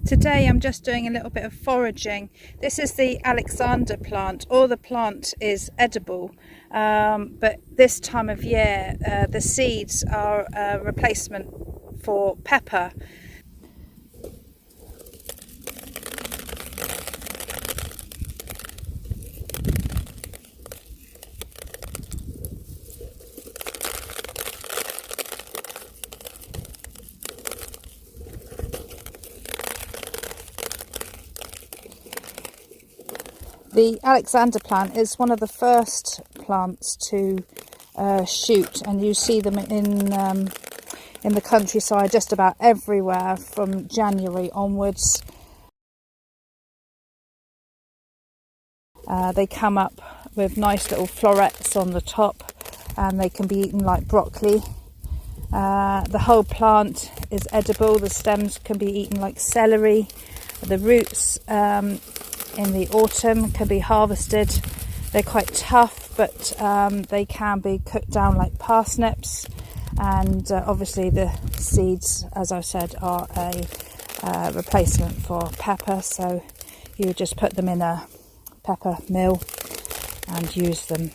Today I'm just doing a little bit of foraging. This is the Alexander plant. All the plant is edible, but this time of year the seeds are a replacement for pepper. The Alexander plant is one of the first plants to shoot, and you see them in the countryside just about everywhere from January onwards. They come up with nice little florets on the top, and they can be eaten like broccoli. The whole plant is edible. The stems can be eaten like celery. The roots in the autumn can be harvested. They're quite tough, but they can be cooked down like parsnips. And obviously the seeds, as I said, are a replacement for pepper, so you would just put them in a pepper mill and use them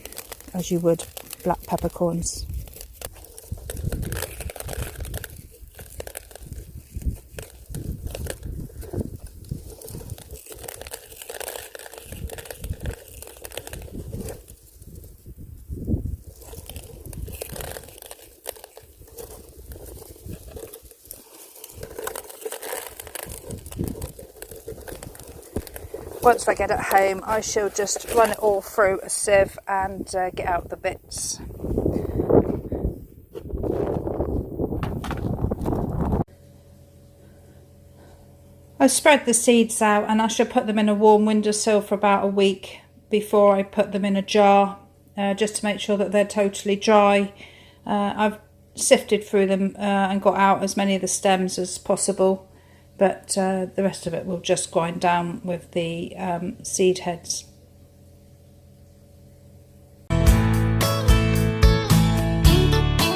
as you would black peppercorns. Once I get it home, I shall just run it all through a sieve and get out the bits. I spread the seeds out, and I shall put them in a warm windowsill for about a week before I put them in a jar, just to make sure that they're totally dry. I've sifted through them and got out as many of the stems as possible, but the rest of it will just grind down with the seed heads.